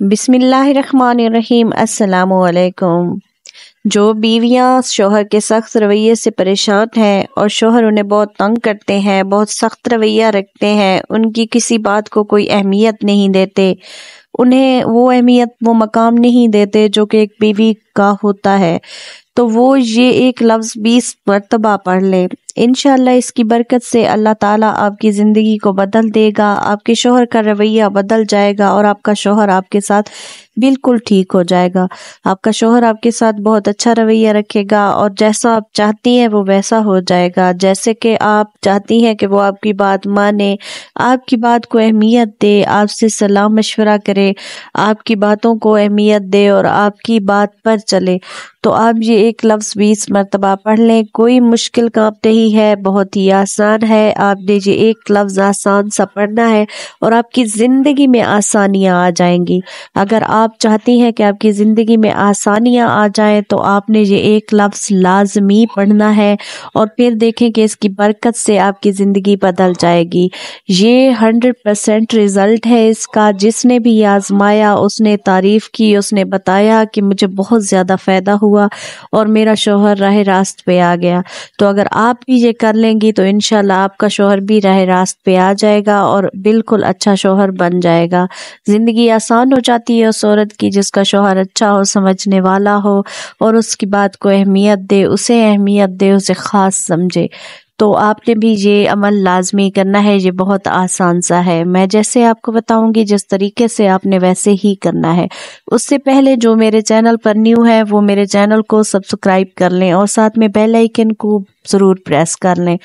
بسم اللہ الرحمن الرحیم۔ السلام علیکم۔ جو بیویاں شوہر کے سخت رویے سے پریشان ہیں اور شوہر انہیں بہت تنگ کرتے ہیں، بہت سخت رویہ رکھتے ہیں، ان کی کسی بات کو کوئی اہمیت نہیں دیتے، انہیں وہ اہمیت وہ مقام نہیں دیتے جو کہ ایک بیوی کا ہوتا ہے، تو وہ یہ ایک لفظ 20 مرتبہ پڑھ لیں۔ انشاءاللہ اس کی برکت سے اللہ تعالیٰ آپ کی زندگی کو بدل دے گا، آپ کے شوہر کا رویہ بدل جائے گا اور آپ کا شوہر آپ کے ساتھ بالکل ٹھیک ہو جائے گا۔ آپ کا شوہر آپ کے ساتھ بہت اچھا رویہ رکھے گا اور جیسا آپ چاہتی ہیں وہ ویسا ہو جائے گا، جیسے کہ آپ چاہتی ہیں کہ وہ آپ کی بات مانے، آپ کی بات کو اہمیت دے، آپ سے صلاح مشورہ کرے، آپ کی باتوں کو اہمیت دے اور آپ کی بات پر چلے۔ تو آپ یہ ایک لفظ 20 مرتبہ پڑھ لیں، کوئی مشکل کام نہیں ہے، بہت ہی آسان ہے۔ آپ نے یہ ایک لفظ آسان سا پڑھنا ہے اور آپ کی زندگی میں آسانیاں آ جائیں گی۔ اگر آپ چاہتی ہیں کہ آپ کی زندگی میں آسانیاں آ جائیں تو آپ نے یہ ایک لفظ لازمی پڑھنا ہے اور پھر دیکھیں کہ اس کی برکت سے آپ کی زندگی بدل جائے گی۔ یہ 100% رزلٹ ہے اس کا، جس نے بھی آزمایا اس نے تعریف کی، اس نے بتایا کہ مجھے بہت زیادہ فائدہ ہوا اور میرا شوہر راہ راست پہ آ گیا۔ تو اگر آپ بھی یہ کر لیں گی تو انشاءاللہ آپ کا شوہر بھی راہ راست پہ آ جائے گا اور بالکل اچھا شوہر بن جائے گا۔ زندگی آسان ہو جاتی ہے اس عورت کی جس کا شوہر اچھا ہو، سمجھنے والا ہو اور اس کی بات کو اہمیت دے، اسے اہمیت دے، اسے خاص سمجھے۔ تو آپ نے بھی یہ عمل لازمی کرنا ہے، یہ بہت آسان سا ہے۔ میں جیسے آپ کو بتاؤں گی جس طریقے سے آپ نے ویسے ہی کرنا ہے۔ اس سے پہلے جو میرے چینل پر نیو ہے وہ میرے چینل کو سبسکرائب کر لیں اور ساتھ میں بیل آئیکن کو ضرور پریس کر لیں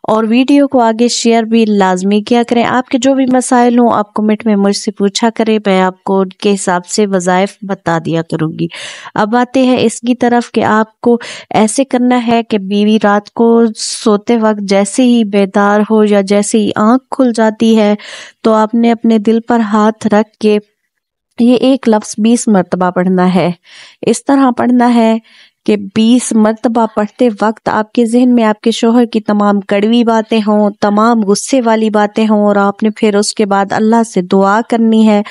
اور ویڈیو کو آگے شیئر بھی لازمی کیا کریں۔ آپ کے جو بھی مسائل ہوں آپ کمنٹ میں مجھ سے پوچھا کریں، میں آپ کو ان کے حساب سے وظائف بتا دیا کروں گی۔ اب آتے ہیں اس کی طرف کہ آپ کو ایسے کرنا ہے کہ بیوی رات کو سوتے وقت جیسے ہی بیدار ہو یا جیسے ہی آنکھ کھل جاتی ہے تو آپ نے اپنے دل پر ہاتھ رکھ کے یہ ایک لفظ 20 مرتبہ پڑھنا ہے۔ اس طرح پڑھنا ہے کہ 20 مرتبہ پڑھتے وقت آپ کے ذہن میں آپ کے شوہر کی تمام کڑوی باتیں ہوں، تمام غصے والی باتیں ہوں اور آپ نے پھر اس کے بعد اللہ سے دعا کرنی ہے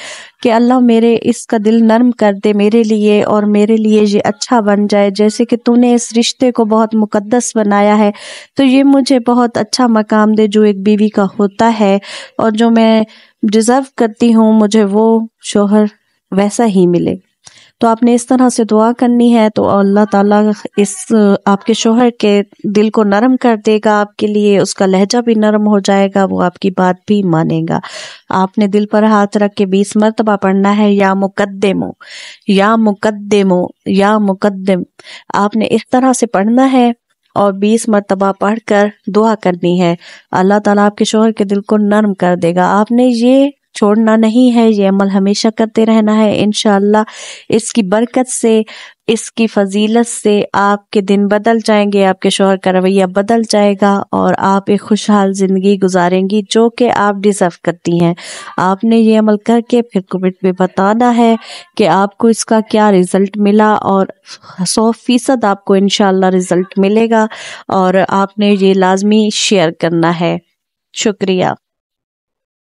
کہ اللہ میرے اس کا دل نرم کر دے میرے لیے اور میرے لیے یہ اچھا بن جائے، جیسے کہ تو نے اس رشتے کو بہت مقدس بنایا ہے تو یہ مجھے بہت اچھا مقام دے جو ایک بیوی کا ہوتا ہے اور جو میں ڈیزرو کرتی ہوں، مجھے وہ شوہر ویسا ہی ملے۔ تو آپ نے اس طرح سے دعا کرنی ہے تو اللہ تعالیٰ اس آپ کے شوہر کے دل کو نرم کر دے گا آپ کے لیے، اس کا لہجہ بھی نرم ہو جائے گا، وہ آپ کی بات بھی مانے گا۔ آپ نے دل پر ہاتھ رکھ کے 20 مرتبہ پڑھنا ہے، یا مقدمو یا مقدمو یا مقدم، آپ نے اس طرح سے پڑھنا ہے اور 20 مرتبہ پڑھ کر دعا کرنی ہے۔ اللہ تعالیٰ آپ کے شوہر کے دل کو نرم کر دے گا۔ آپ نے یہ چھوڑنا نہیں ہے، یہ عمل ہمیشہ کرتے رہنا ہے۔ انشاءاللہ اس کی برکت سے، اس کی فضیلت سے آپ کے دن بدل جائیں گے، آپ کے شوہر کا رویہ بدل جائے گا اور آپ ایک خوشحال زندگی گزاریں گی جو کہ آپ ڈیزرو کرتی ہیں۔ آپ نے یہ عمل کر کے پھر کمنٹ میں بتانا ہے کہ آپ کو اس کا کیا رزلٹ ملا اور 100% آپ کو انشاءاللہ رزلٹ ملے گا اور آپ نے یہ لازمی شیئر کرنا ہے۔ شکریہ۔